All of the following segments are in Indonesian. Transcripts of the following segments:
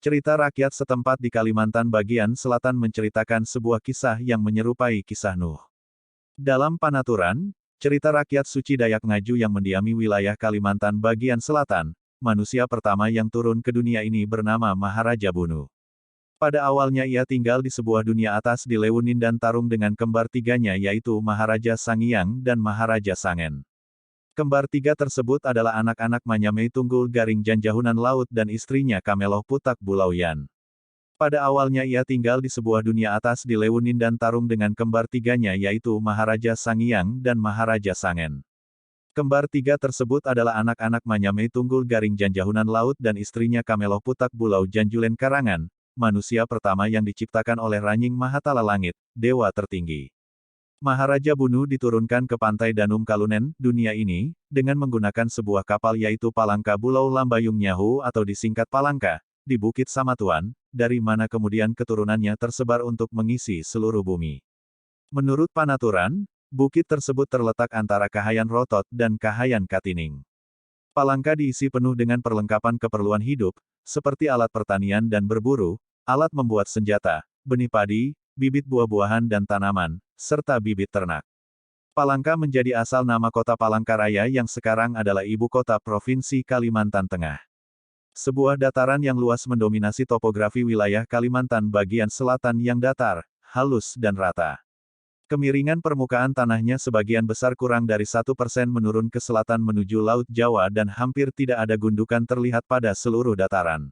Cerita rakyat setempat di Kalimantan bagian selatan menceritakan sebuah kisah yang menyerupai kisah Nuh. Dalam panaturan, cerita rakyat suci Dayak Ngaju yang mendiami wilayah Kalimantan bagian selatan, manusia pertama yang turun ke dunia ini bernama Maharaja Bunu. Pada awalnya ia tinggal di sebuah dunia atas di Lewunin dan tarung dengan kembar tiganya yaitu Maharaja Sangiang dan Maharaja Sangen. Kembar tiga tersebut adalah anak-anak Manyamei Tunggul Garing Janjahunan Laut dan istrinya Kameloh Putak Bulauyan. Pada awalnya ia tinggal di sebuah dunia atas di Lewunin dan tarung dengan kembar tiganya yaitu Maharaja Sangiang dan Maharaja Sangen. Kembar tiga tersebut adalah anak-anak Manyamei Tunggul Garing Janjahunan Laut dan istrinya Kameloh Putak Bulau Janjulen Karangan, manusia pertama yang diciptakan oleh Ranying Mahatala Langit, dewa tertinggi. Maharaja Bunu diturunkan ke pantai Danum Kalunen, dunia ini, dengan menggunakan sebuah kapal yaitu Palangka Bulau Lambayung Nyahu atau disingkat Palangka, di Bukit Samatuan, dari mana kemudian keturunannya tersebar untuk mengisi seluruh bumi. Menurut panaturan, bukit tersebut terletak antara Kahayan Rotot dan Kahayan Katining. Palangka diisi penuh dengan perlengkapan keperluan hidup, seperti alat pertanian dan berburu, alat membuat senjata, benih padi, bibit buah-buahan dan tanaman, serta bibit ternak. Palangka menjadi asal nama kota Palangkaraya yang sekarang adalah ibu kota Provinsi Kalimantan Tengah. Sebuah dataran yang luas mendominasi topografi wilayah Kalimantan bagian selatan yang datar, halus dan rata. Kemiringan permukaan tanahnya sebagian besar kurang dari 1% menurun ke selatan menuju Laut Jawa dan hampir tidak ada gundukan terlihat pada seluruh dataran.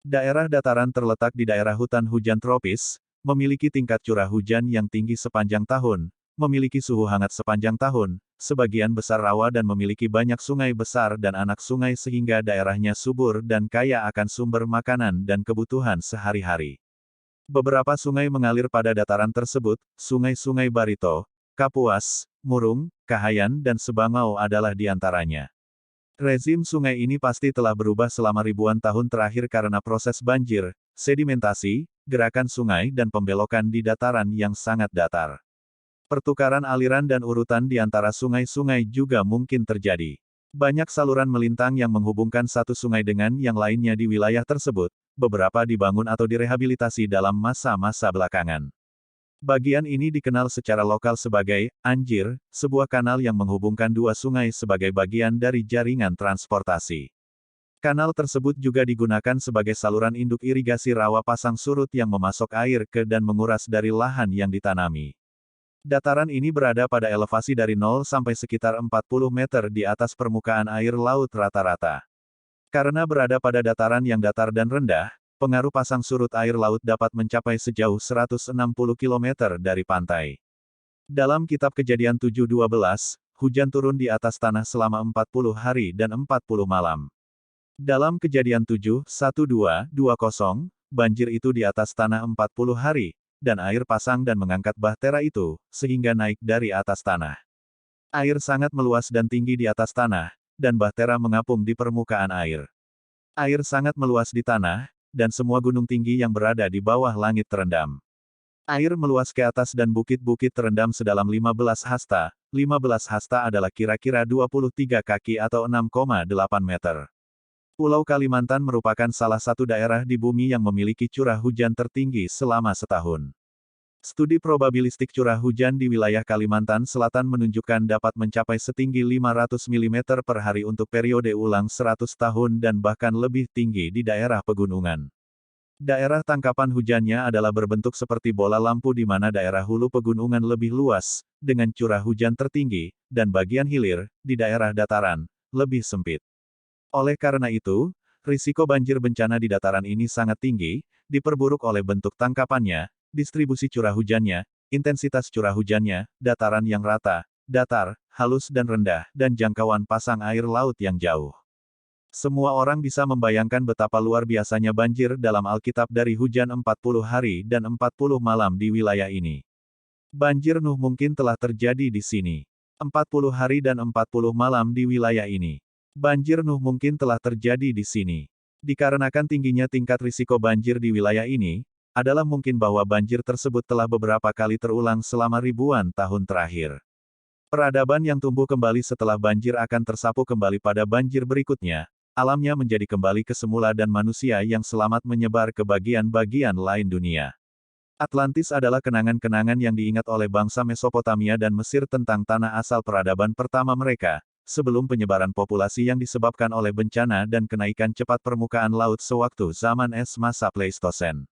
Daerah dataran terletak di daerah hutan hujan tropis, memiliki tingkat curah hujan yang tinggi sepanjang tahun, memiliki suhu hangat sepanjang tahun, sebagian besar rawa dan memiliki banyak sungai besar dan anak sungai sehingga daerahnya subur dan kaya akan sumber makanan dan kebutuhan sehari-hari. Beberapa sungai mengalir pada dataran tersebut, sungai-sungai Barito, Kapuas, Murung, Kahayan dan Sebangau adalah di antaranya. Rezim sungai ini pasti telah berubah selama ribuan tahun terakhir karena proses banjir, sedimentasi, gerakan sungai dan pembelokan di dataran yang sangat datar. Pertukaran aliran dan urutan di antara sungai-sungai juga mungkin terjadi. Banyak saluran melintang yang menghubungkan satu sungai dengan yang lainnya di wilayah tersebut, beberapa dibangun atau direhabilitasi dalam masa-masa belakangan. Bagian ini dikenal secara lokal sebagai Anjir, sebuah kanal yang menghubungkan dua sungai sebagai bagian dari jaringan transportasi. Kanal tersebut juga digunakan sebagai saluran induk irigasi rawa pasang surut yang memasok air ke dan menguras dari lahan yang ditanami. Dataran ini berada pada elevasi dari 0 sampai sekitar 40 meter di atas permukaan air laut rata-rata. Karena berada pada dataran yang datar dan rendah, pengaruh pasang surut air laut dapat mencapai sejauh 160 km dari pantai. Dalam kitab Kejadian 7:12, hujan turun di atas tanah selama 40 hari dan 40 malam. Dalam Kejadian 7:1-2-20, banjir itu di atas tanah 40 hari, dan air pasang dan mengangkat bahtera itu, sehingga naik dari atas tanah. Air sangat meluas dan tinggi di atas tanah, dan bahtera mengapung di permukaan air. Air sangat meluas di tanah, dan semua gunung tinggi yang berada di bawah langit terendam. Air meluas ke atas dan bukit-bukit terendam sedalam 15 hasta. 15 hasta adalah kira-kira 23 kaki atau 6,8 meter. Pulau Kalimantan merupakan salah satu daerah di bumi yang memiliki curah hujan tertinggi selama setahun. Studi probabilistik curah hujan di wilayah Kalimantan Selatan menunjukkan dapat mencapai setinggi 500 mm per hari untuk periode ulang 100 tahun dan bahkan lebih tinggi di daerah pegunungan. Daerah tangkapan hujannya adalah berbentuk seperti bola lampu di mana daerah hulu pegunungan lebih luas, dengan curah hujan tertinggi, dan bagian hilir, di daerah dataran, lebih sempit. Oleh karena itu, risiko banjir bencana di dataran ini sangat tinggi, diperburuk oleh bentuk tangkapannya, distribusi curah hujannya, intensitas curah hujannya, dataran yang rata, datar, halus dan rendah, dan jangkauan pasang air laut yang jauh. Semua orang bisa membayangkan betapa luar biasanya banjir dalam Alkitab dari hujan 40 hari dan 40 malam di wilayah ini. Banjir Nuh mungkin telah terjadi di sini. 40 hari dan 40 malam di wilayah ini. Banjir Nuh mungkin telah terjadi di sini. Dikarenakan tingginya tingkat risiko banjir di wilayah ini, adalah mungkin bahwa banjir tersebut telah beberapa kali terulang selama ribuan tahun terakhir. Peradaban yang tumbuh kembali setelah banjir akan tersapu kembali pada banjir berikutnya, alamnya menjadi kembali ke semula dan manusia yang selamat menyebar ke bagian-bagian lain dunia. Atlantis adalah kenangan-kenangan yang diingat oleh bangsa Mesopotamia dan Mesir tentang tanah asal peradaban pertama mereka, sebelum penyebaran populasi yang disebabkan oleh bencana dan kenaikan cepat permukaan laut sewaktu zaman es masa Pleistosen.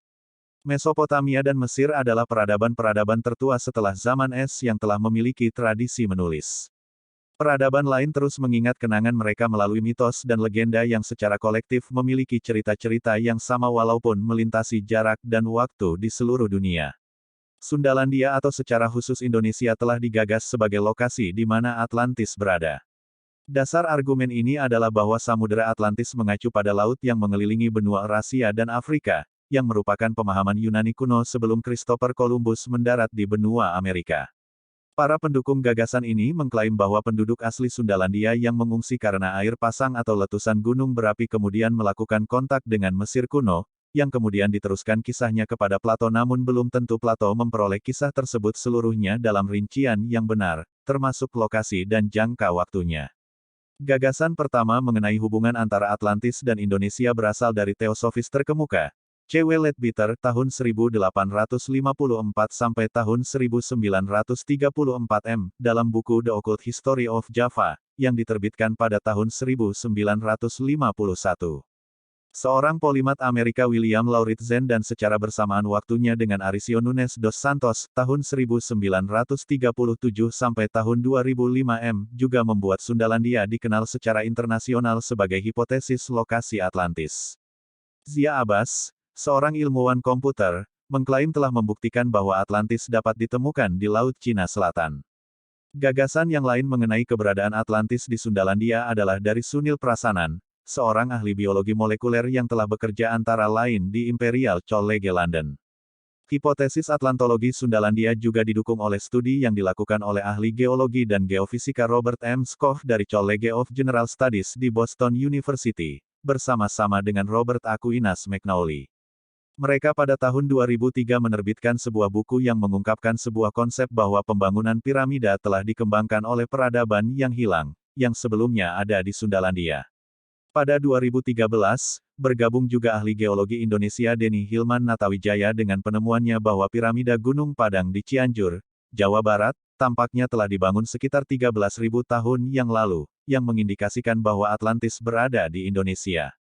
Mesopotamia dan Mesir adalah peradaban-peradaban tertua setelah zaman es yang telah memiliki tradisi menulis. Peradaban lain terus mengingat kenangan mereka melalui mitos dan legenda yang secara kolektif memiliki cerita-cerita yang sama walaupun melintasi jarak dan waktu di seluruh dunia. Sundalandia atau secara khusus Indonesia telah digagas sebagai lokasi di mana Atlantis berada. Dasar argumen ini adalah bahwa Samudera Atlantis mengacu pada laut yang mengelilingi benua Eurasia dan Afrika, yang merupakan pemahaman Yunani kuno sebelum Christopher Columbus mendarat di benua Amerika. Para pendukung gagasan ini mengklaim bahwa penduduk asli Sundalandia yang mengungsi karena air pasang atau letusan gunung berapi kemudian melakukan kontak dengan Mesir kuno, yang kemudian diteruskan kisahnya kepada Plato namun belum tentu Plato memperoleh kisah tersebut seluruhnya dalam rincian yang benar, termasuk lokasi dan jangka waktunya. Gagasan pertama mengenai hubungan antara Atlantis dan Indonesia berasal dari teosofis terkemuka, C.W. Leadbeater tahun 1854 sampai tahun 1934 m. dalam buku The Occult History of Java, yang diterbitkan pada tahun 1951. Seorang polimat Amerika William Lauritzen dan secara bersamaan waktunya dengan Aricio Nunes dos Santos, tahun 1937 sampai tahun 2005 m. juga membuat Sundalandia dikenal secara internasional sebagai hipotesis lokasi Atlantis. Zia Abbas, seorang ilmuwan komputer, mengklaim telah membuktikan bahwa Atlantis dapat ditemukan di Laut Cina Selatan. Gagasan yang lain mengenai keberadaan Atlantis di Sundalandia adalah dari Sunil Prasanan, seorang ahli biologi molekuler yang telah bekerja antara lain di Imperial College London. Hipotesis Atlantologi Sundalandia juga didukung oleh studi yang dilakukan oleh ahli geologi dan geofisika Robert M. Skov dari College of General Studies di Boston University, bersama-sama dengan Robert Aquinas McNally. Mereka pada tahun 2003 menerbitkan sebuah buku yang mengungkapkan sebuah konsep bahwa pembangunan piramida telah dikembangkan oleh peradaban yang hilang, yang sebelumnya ada di Sundalandia. Pada 2013, bergabung juga ahli geologi Indonesia Denny Hilman Natawijaya dengan penemuannya bahwa piramida Gunung Padang di Cianjur, Jawa Barat, tampaknya telah dibangun sekitar 13.000 tahun yang lalu, yang mengindikasikan bahwa Atlantis berada di Indonesia.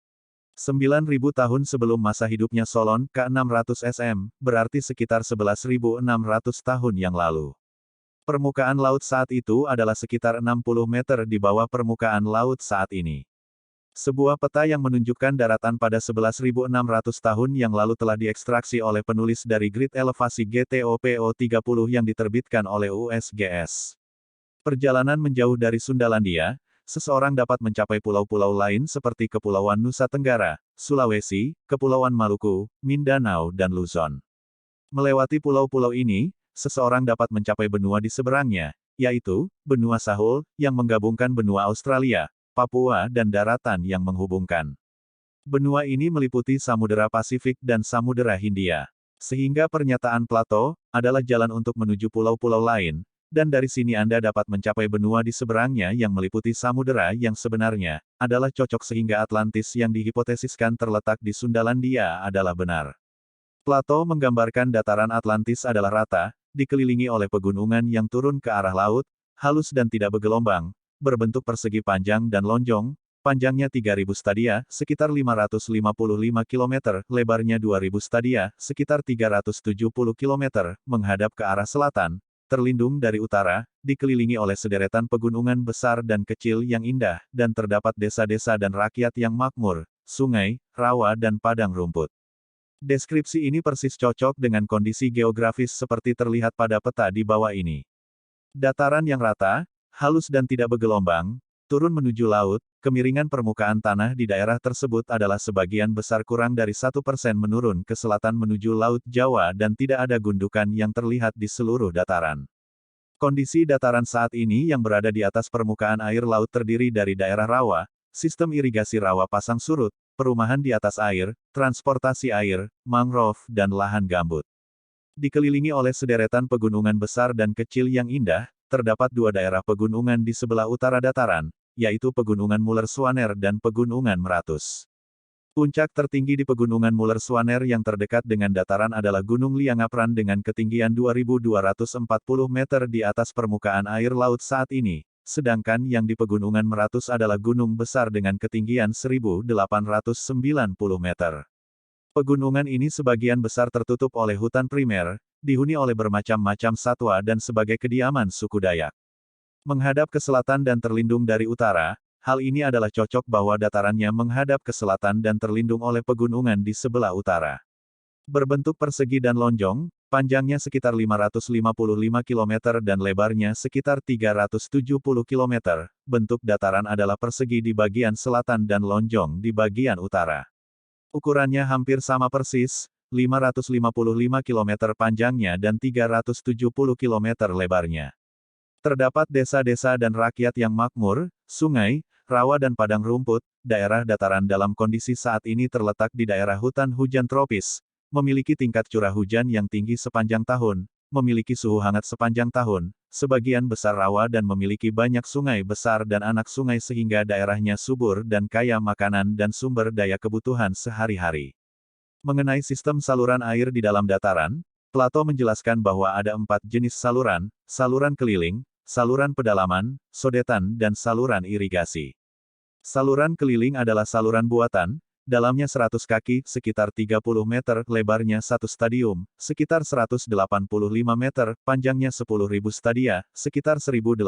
9.000 tahun sebelum masa hidupnya Solon, ke-600 SM, berarti sekitar 11.600 tahun yang lalu. Permukaan laut saat itu adalah sekitar 60 meter di bawah permukaan laut saat ini. Sebuah peta yang menunjukkan daratan pada 11.600 tahun yang lalu telah diekstraksi oleh penulis dari Grid Elevasi GTOPO 30 yang diterbitkan oleh USGS. Perjalanan menjauh dari Sundalandia, seseorang dapat mencapai pulau-pulau lain seperti Kepulauan Nusa Tenggara, Sulawesi, Kepulauan Maluku, Mindanao dan Luzon. Melewati pulau-pulau ini, seseorang dapat mencapai benua di seberangnya, yaitu benua Sahul, yang menggabungkan benua Australia, Papua dan daratan yang menghubungkan. Benua ini meliputi Samudera Pasifik dan Samudera Hindia. Sehingga pernyataan Plato adalah jalan untuk menuju pulau-pulau lain, dan dari sini Anda dapat mencapai benua di seberangnya yang meliputi samudera yang sebenarnya, adalah cocok sehingga Atlantis yang dihipotesiskan terletak di Sundalandia adalah benar. Plato menggambarkan dataran Atlantis adalah rata, dikelilingi oleh pegunungan yang turun ke arah laut, halus dan tidak bergelombang, berbentuk persegi panjang dan lonjong, panjangnya 3.000 stadia, sekitar 555 km, lebarnya 2.000 stadia, sekitar 370 km, menghadap ke arah selatan, terlindung dari utara, dikelilingi oleh sederetan pegunungan besar dan kecil yang indah, dan terdapat desa-desa dan rakyat yang makmur, sungai, rawa dan padang rumput. Deskripsi ini persis cocok dengan kondisi geografis seperti terlihat pada peta di bawah ini. Dataran yang rata, halus dan tidak bergelombang, turun menuju laut, kemiringan permukaan tanah di daerah tersebut adalah sebagian besar kurang dari 1% menurun ke selatan menuju Laut Jawa dan tidak ada gundukan yang terlihat di seluruh dataran. Kondisi dataran saat ini yang berada di atas permukaan air laut terdiri dari daerah rawa, sistem irigasi rawa pasang surut, perumahan di atas air, transportasi air, mangrove dan lahan gambut. Dikelilingi oleh sederetan pegunungan besar dan kecil yang indah, terdapat dua daerah pegunungan di sebelah utara dataran, yaitu Pegunungan Muller-Schwaner dan Pegunungan Meratus. Puncak tertinggi di Pegunungan Muller-Schwaner yang terdekat dengan dataran adalah Gunung Liangapran dengan ketinggian 2.240 meter di atas permukaan air laut saat ini, sedangkan yang di Pegunungan Meratus adalah gunung besar dengan ketinggian 1.890 meter. Pegunungan ini sebagian besar tertutup oleh hutan primer, dihuni oleh bermacam-macam satwa dan sebagai kediaman suku Dayak. Menghadap ke selatan dan terlindung dari utara, hal ini adalah cocok bahwa datarannya menghadap ke selatan dan terlindung oleh pegunungan di sebelah utara. Berbentuk persegi dan lonjong, panjangnya sekitar 555 km dan lebarnya sekitar 370 km, bentuk dataran adalah persegi di bagian selatan dan lonjong di bagian utara. Ukurannya hampir sama persis, 555 km panjangnya dan 370 km lebarnya. Terdapat desa-desa dan rakyat yang makmur, sungai, rawa dan padang rumput. Daerah dataran dalam kondisi saat ini terletak di daerah hutan hujan tropis, memiliki tingkat curah hujan yang tinggi sepanjang tahun, memiliki suhu hangat sepanjang tahun, sebagian besar rawa dan memiliki banyak sungai besar dan anak sungai sehingga daerahnya subur dan kaya makanan dan sumber daya kebutuhan sehari-hari. Mengenai sistem saluran air di dalam dataran, Plato menjelaskan bahwa ada 4 jenis saluran: saluran keliling, saluran pedalaman, sodetan, dan saluran irigasi. Saluran keliling adalah saluran buatan, dalamnya 100 kaki, sekitar 30 meter, lebarnya 1 stadium, sekitar 185 meter, panjangnya 10.000 stadia, sekitar 1.850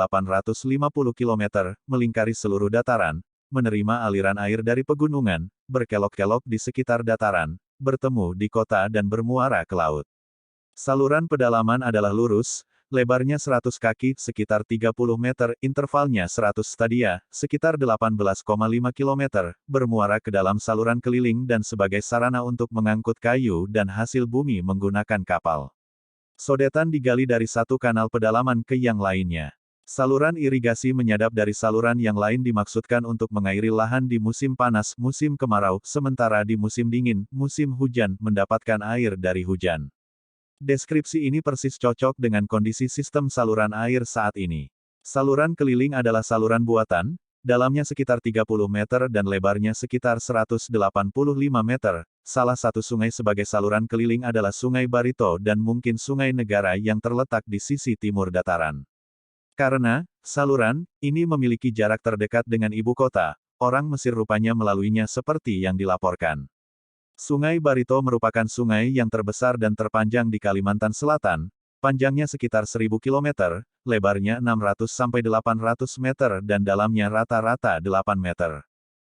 km, melingkari seluruh dataran, menerima aliran air dari pegunungan, berkelok-kelok di sekitar dataran, bertemu di kota dan bermuara ke laut. Saluran pedalaman adalah lurus, lebarnya 100 kaki, sekitar 30 meter, intervalnya 100 stadia, sekitar 18,5 km, bermuara ke dalam saluran keliling dan sebagai sarana untuk mengangkut kayu dan hasil bumi menggunakan kapal. Sodetan digali dari satu kanal pedalaman ke yang lainnya. Saluran irigasi menyadap dari saluran yang lain dimaksudkan untuk mengairi lahan di musim panas, musim kemarau, sementara di musim dingin, musim hujan, mendapatkan air dari hujan. Deskripsi ini persis cocok dengan kondisi sistem saluran air saat ini. Saluran keliling adalah saluran buatan, dalamnya sekitar 30 meter dan lebarnya sekitar 185 meter. Salah satu sungai sebagai saluran keliling adalah Sungai Barito dan mungkin Sungai Negara yang terletak di sisi timur dataran. Karena saluran ini memiliki jarak terdekat dengan ibu kota, orang Mesir rupanya melaluinya seperti yang dilaporkan. Sungai Barito merupakan sungai yang terbesar dan terpanjang di Kalimantan Selatan, panjangnya sekitar 1.000 km, lebarnya 600-800 meter dan dalamnya rata-rata 8 meter.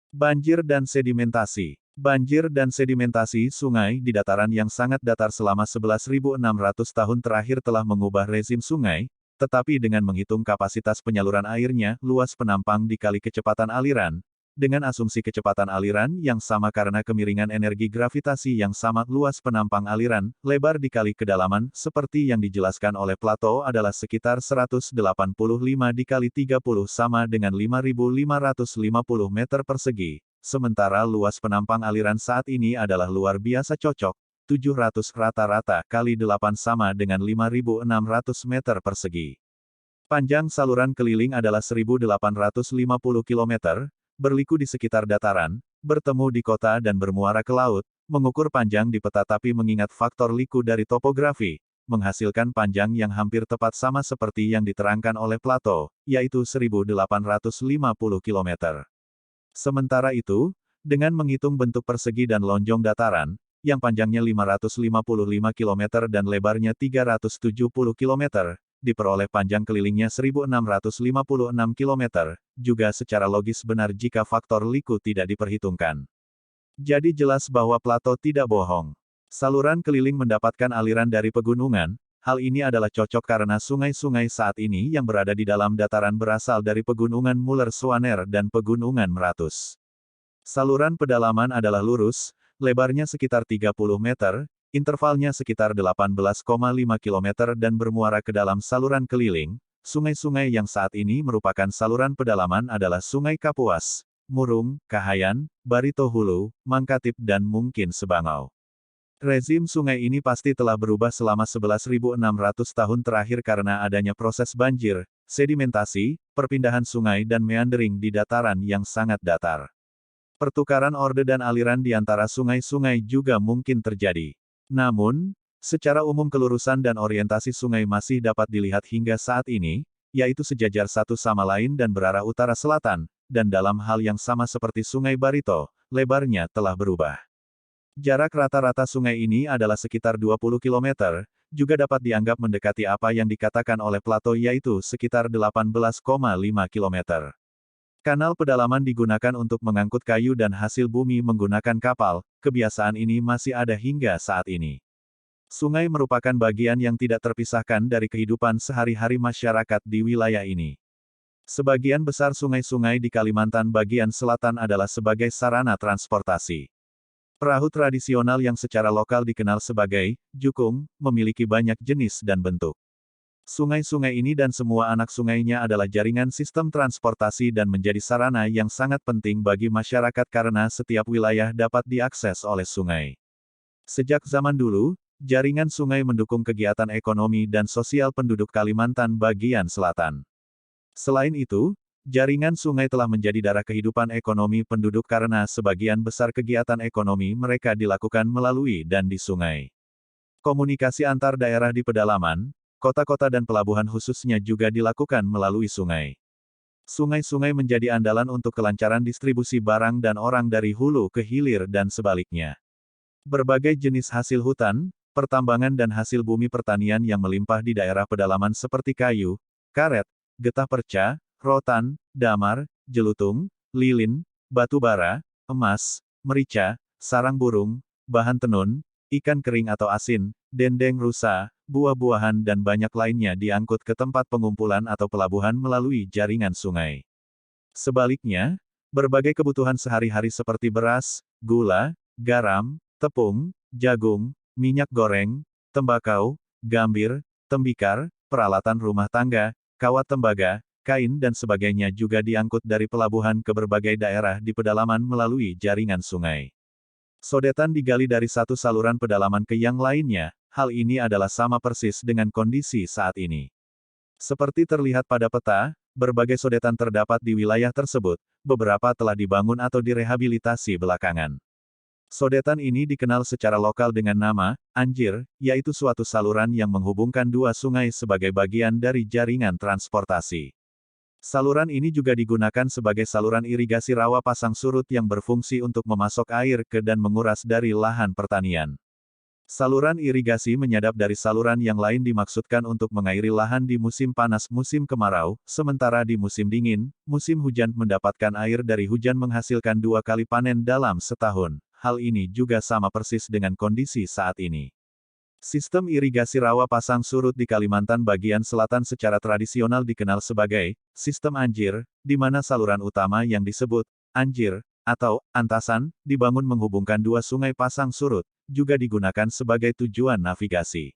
Banjir dan sedimentasi. Banjir dan sedimentasi sungai di dataran yang sangat datar selama 11.600 tahun terakhir telah mengubah rezim sungai, tetapi dengan menghitung kapasitas penyaluran airnya, luas penampang dikali kecepatan aliran, dengan asumsi kecepatan aliran yang sama karena kemiringan energi gravitasi yang sama, luas penampang aliran, lebar dikali kedalaman, seperti yang dijelaskan oleh Plato adalah sekitar 185 dikali 30 sama dengan 5.550 meter persegi, sementara luas penampang aliran saat ini adalah luar biasa cocok, 700 rata-rata kali 8 sama dengan 5.600 meter persegi. Panjang saluran keliling adalah 1.850 km, berliku di sekitar dataran, bertemu di kota dan bermuara ke laut, mengukur panjang di peta tapi mengingat faktor liku dari topografi, menghasilkan panjang yang hampir tepat sama seperti yang diterangkan oleh Plato, yaitu 1.850 km. Sementara itu, dengan menghitung bentuk persegi dan lonjong dataran, yang panjangnya 555 km dan lebarnya 370 km, diperoleh panjang kelilingnya 1.656 km, juga secara logis benar jika faktor liku tidak diperhitungkan. Jadi jelas bahwa Plato tidak bohong. Saluran keliling mendapatkan aliran dari pegunungan, hal ini adalah cocok karena sungai-sungai saat ini yang berada di dalam dataran berasal dari pegunungan Muller-Schwaner dan pegunungan Meratus. Saluran pedalaman adalah lurus, lebarnya sekitar 30 meter, intervalnya sekitar 18,5 km dan bermuara ke dalam saluran keliling. Sungai-sungai yang saat ini merupakan saluran pedalaman adalah Sungai Kapuas, Murung, Kahayan, Barito Hulu, Mangkatip dan mungkin Sebangau. Rezim sungai ini pasti telah berubah selama 11.600 tahun terakhir karena adanya proses banjir, sedimentasi, perpindahan sungai dan meandering di dataran yang sangat datar. Pertukaran orde dan aliran di antara sungai-sungai juga mungkin terjadi. Namun, secara umum kelurusan dan orientasi sungai masih dapat dilihat hingga saat ini, yaitu sejajar satu sama lain dan berarah utara-selatan, dan dalam hal yang sama seperti Sungai Barito, lebarnya telah berubah. Jarak rata-rata sungai ini adalah sekitar 20 km, juga dapat dianggap mendekati apa yang dikatakan oleh Plato yaitu sekitar 18,5 km. Kanal pedalaman digunakan untuk mengangkut kayu dan hasil bumi menggunakan kapal, kebiasaan ini masih ada hingga saat ini. Sungai merupakan bagian yang tidak terpisahkan dari kehidupan sehari-hari masyarakat di wilayah ini. Sebagian besar sungai-sungai di Kalimantan bagian selatan adalah sebagai sarana transportasi. Perahu tradisional yang secara lokal dikenal sebagai jukung, memiliki banyak jenis dan bentuk. Sungai-sungai ini dan semua anak sungainya adalah jaringan sistem transportasi dan menjadi sarana yang sangat penting bagi masyarakat karena setiap wilayah dapat diakses oleh sungai. Sejak zaman dulu, jaringan sungai mendukung kegiatan ekonomi dan sosial penduduk Kalimantan bagian selatan. Selain itu, jaringan sungai telah menjadi darah kehidupan ekonomi penduduk karena sebagian besar kegiatan ekonomi mereka dilakukan melalui dan di sungai. Komunikasi antar daerah di pedalaman, kota-kota dan pelabuhan khususnya juga dilakukan melalui sungai. Sungai-sungai menjadi andalan untuk kelancaran distribusi barang dan orang dari hulu ke hilir dan sebaliknya. Berbagai jenis hasil hutan, pertambangan dan hasil bumi pertanian yang melimpah di daerah pedalaman seperti kayu, karet, getah perca, rotan, damar, jelutung, lilin, batu bara, emas, merica, sarang burung, bahan tenun, ikan kering atau asin, dendeng rusa, buah-buahan dan banyak lainnya diangkut ke tempat pengumpulan atau pelabuhan melalui jaringan sungai. Sebaliknya, berbagai kebutuhan sehari-hari seperti beras, gula, garam, tepung, jagung, minyak goreng, tembakau, gambir, tembikar, peralatan rumah tangga, kawat tembaga, kain dan sebagainya juga diangkut dari pelabuhan ke berbagai daerah di pedalaman melalui jaringan sungai. Sodetan digali dari satu saluran pedalaman ke yang lainnya, hal ini adalah sama persis dengan kondisi saat ini. Seperti terlihat pada peta, berbagai sodetan terdapat di wilayah tersebut, beberapa telah dibangun atau direhabilitasi belakangan. Sodetan ini dikenal secara lokal dengan nama Anjir, yaitu suatu saluran yang menghubungkan dua sungai sebagai bagian dari jaringan transportasi. Saluran ini juga digunakan sebagai saluran irigasi rawa pasang surut yang berfungsi untuk memasok air ke dan menguras dari lahan pertanian. Saluran irigasi menyadap dari saluran yang lain dimaksudkan untuk mengairi lahan di musim panas musim kemarau, sementara di musim dingin, musim hujan mendapatkan air dari hujan menghasilkan 2 kali panen dalam setahun. Hal ini juga sama persis dengan kondisi saat ini. Sistem irigasi rawa pasang surut di Kalimantan bagian selatan secara tradisional dikenal sebagai sistem Anjir, di mana saluran utama yang disebut Anjir atau Antasan dibangun menghubungkan dua sungai pasang surut, juga digunakan sebagai tujuan navigasi.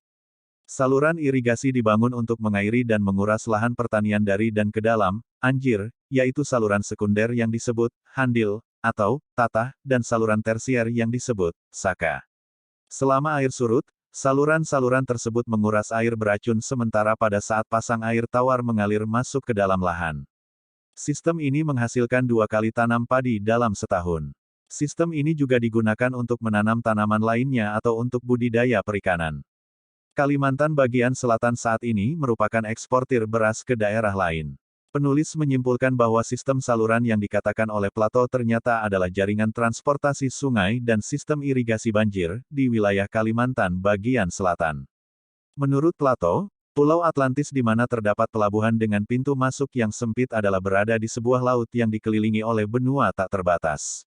Saluran irigasi dibangun untuk mengairi dan menguras lahan pertanian dari dan ke dalam Anjir, yaitu saluran sekunder yang disebut Handil atau Tatah dan saluran tersier yang disebut Saka. Selama air surut, saluran-saluran tersebut menguras air beracun sementara pada saat pasang air tawar mengalir masuk ke dalam lahan. Sistem ini menghasilkan 2 kali tanam padi dalam setahun. Sistem ini juga digunakan untuk menanam tanaman lainnya atau untuk budidaya perikanan. Kalimantan bagian selatan saat ini merupakan eksportir beras ke daerah lain. Penulis menyimpulkan bahwa sistem saluran yang dikatakan oleh Plato ternyata adalah jaringan transportasi sungai dan sistem irigasi banjir di wilayah Kalimantan bagian selatan. Menurut Plato, Pulau Atlantis di mana terdapat pelabuhan dengan pintu masuk yang sempit adalah berada di sebuah laut yang dikelilingi oleh benua tak terbatas.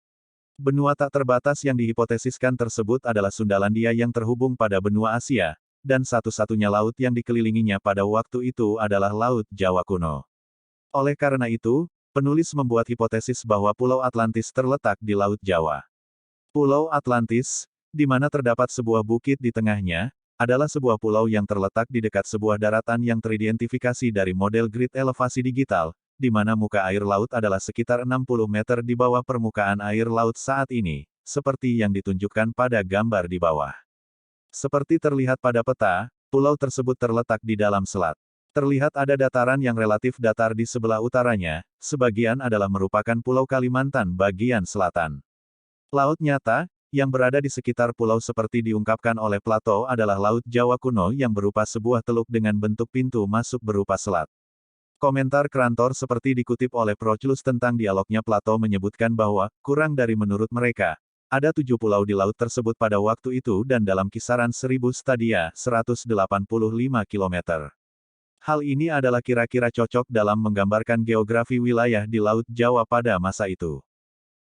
Benua tak terbatas yang dihipotesiskan tersebut adalah Sundalandia yang terhubung pada benua Asia, dan satu-satunya laut yang dikelilinginya pada waktu itu adalah Laut Jawa kuno. Oleh karena itu, penulis membuat hipotesis bahwa Pulau Atlantis terletak di Laut Jawa. Pulau Atlantis, di mana terdapat sebuah bukit di tengahnya, adalah sebuah pulau yang terletak di dekat sebuah daratan yang teridentifikasi dari model grid elevasi digital, di mana muka air laut adalah sekitar 60 meter di bawah permukaan air laut saat ini, seperti yang ditunjukkan pada gambar di bawah. Seperti terlihat pada peta, pulau tersebut terletak di dalam selat. Terlihat ada dataran yang relatif datar di sebelah utaranya, sebagian adalah merupakan Pulau Kalimantan bagian selatan. Laut nyata, yang berada di sekitar pulau seperti diungkapkan oleh Plato adalah Laut Jawa kuno yang berupa sebuah teluk dengan bentuk pintu masuk berupa selat. Komentar Krantor seperti dikutip oleh Proclus tentang dialognya Plato menyebutkan bahwa, kurang dari menurut mereka, ada 7 pulau di laut tersebut pada waktu itu dan dalam kisaran 1000 stadia, 185 km. Hal ini adalah kira-kira cocok dalam menggambarkan geografi wilayah di Laut Jawa pada masa itu.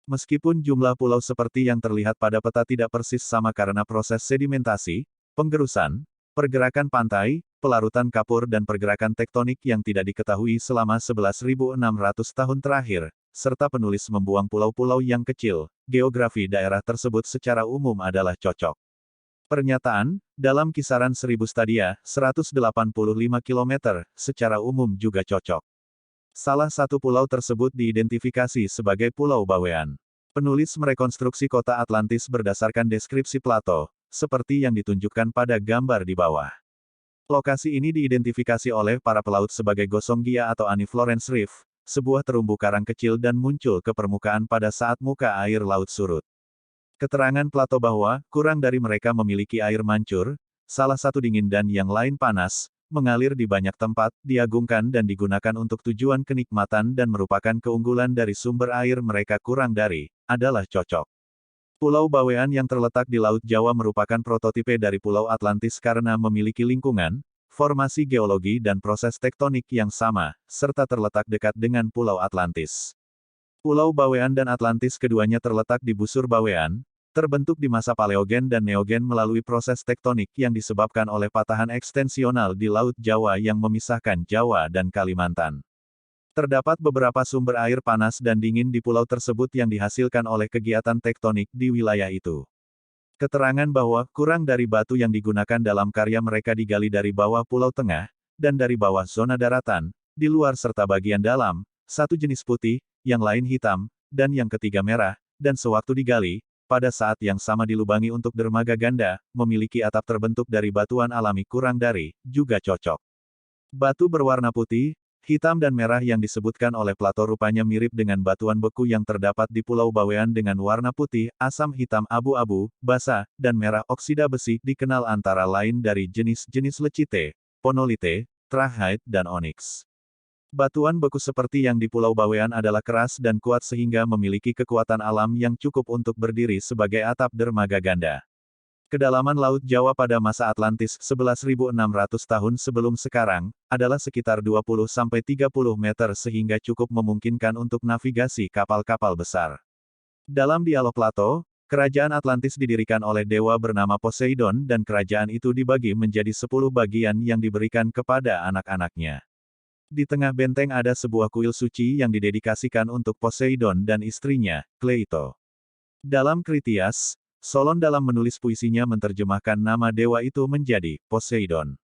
Meskipun jumlah pulau seperti yang terlihat pada peta tidak persis sama karena proses sedimentasi, penggerusan, pergerakan pantai, pelarutan kapur dan pergerakan tektonik yang tidak diketahui selama 11.600 tahun terakhir, serta penulis membuang pulau-pulau yang kecil, geografi daerah tersebut secara umum adalah cocok. Pernyataan, dalam kisaran 1000 stadia, 185 km, secara umum juga cocok. Salah satu pulau tersebut diidentifikasi sebagai Pulau Bawean. Penulis merekonstruksi kota Atlantis berdasarkan deskripsi Plato, seperti yang ditunjukkan pada gambar di bawah. Lokasi ini diidentifikasi oleh para pelaut sebagai Gosong Gia atau Annie Florence Reef, sebuah terumbu karang kecil dan muncul ke permukaan pada saat muka air laut surut. Keterangan Plato bahwa, kurang dari mereka memiliki air mancur, salah satu dingin dan yang lain panas, mengalir di banyak tempat, diagungkan dan digunakan untuk tujuan kenikmatan dan merupakan keunggulan dari sumber air mereka kurang dari, adalah cocok. Pulau Bawean yang terletak di Laut Jawa merupakan prototipe dari Pulau Atlantis karena memiliki lingkungan, formasi geologi dan proses tektonik yang sama, serta terletak dekat dengan Pulau Atlantis. Pulau Bawean dan Atlantis keduanya terletak di busur Bawean, terbentuk di masa Paleogen dan Neogen melalui proses tektonik yang disebabkan oleh patahan ekstensional di Laut Jawa yang memisahkan Jawa dan Kalimantan. Terdapat beberapa sumber air panas dan dingin di pulau tersebut yang dihasilkan oleh kegiatan tektonik di wilayah itu. Keterangan bahwa kurang dari batu yang digunakan dalam karya mereka digali dari bawah Pulau Tengah, dan dari bawah zona daratan, di luar serta bagian dalam, satu jenis putih, yang lain hitam, dan yang ketiga merah, dan sewaktu digali, pada saat yang sama dilubangi untuk dermaga ganda, memiliki atap terbentuk dari batuan alami kurang dari, juga cocok. Batu berwarna putih, hitam dan merah yang disebutkan oleh Plato rupanya mirip dengan batuan beku yang terdapat di Pulau Bawean dengan warna putih, asam hitam abu-abu, basa, dan merah oksida besi, dikenal antara lain dari jenis-jenis lecite, ponolite, trahite dan onyx. Batuan beku seperti yang di Pulau Bawean adalah keras dan kuat sehingga memiliki kekuatan alam yang cukup untuk berdiri sebagai atap dermaga ganda. Kedalaman Laut Jawa pada masa Atlantis 11.600 tahun sebelum sekarang, adalah sekitar 20-30 meter sehingga cukup memungkinkan untuk navigasi kapal-kapal besar. Dalam dialog Plato, kerajaan Atlantis didirikan oleh dewa bernama Poseidon dan kerajaan itu dibagi menjadi 10 bagian yang diberikan kepada anak-anaknya. Di tengah benteng ada sebuah kuil suci yang didedikasikan untuk Poseidon dan istrinya, Kleito. Dalam Kritias, Solon dalam menulis puisinya menerjemahkan nama dewa itu menjadi Poseidon.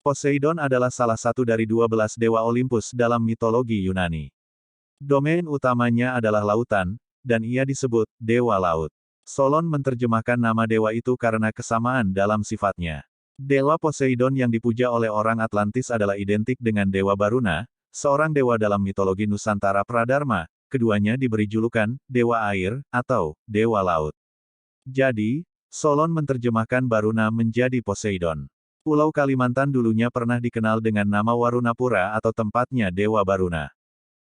Poseidon adalah salah satu dari 12 dewa Olympus dalam mitologi Yunani. Domain utamanya adalah lautan, dan ia disebut Dewa Laut. Solon menerjemahkan nama dewa itu karena kesamaan dalam sifatnya. Dewa Poseidon yang dipuja oleh orang Atlantis adalah identik dengan Dewa Baruna, seorang dewa dalam mitologi Nusantara Pradharma, keduanya diberi julukan, Dewa Air, atau, Dewa Laut. Jadi, Solon menerjemahkan Baruna menjadi Poseidon. Pulau Kalimantan dulunya pernah dikenal dengan nama Warunapura atau tempatnya Dewa Baruna.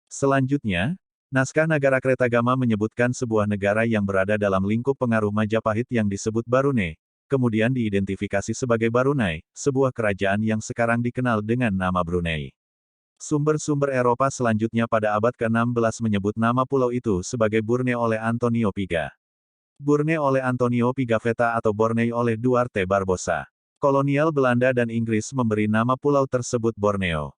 Selanjutnya, naskah Nagarakretagama menyebutkan sebuah negara yang berada dalam lingkup pengaruh Majapahit yang disebut Barune, kemudian diidentifikasi sebagai Barunai, sebuah kerajaan yang sekarang dikenal dengan nama Brunei. Sumber-sumber Eropa selanjutnya pada abad ke-16 menyebut nama pulau itu sebagai Burne oleh Antonio Piga. Burne oleh Antonio Pigafetta atau Borneo oleh Duarte Barbosa. Kolonial Belanda dan Inggris memberi nama pulau tersebut Borneo.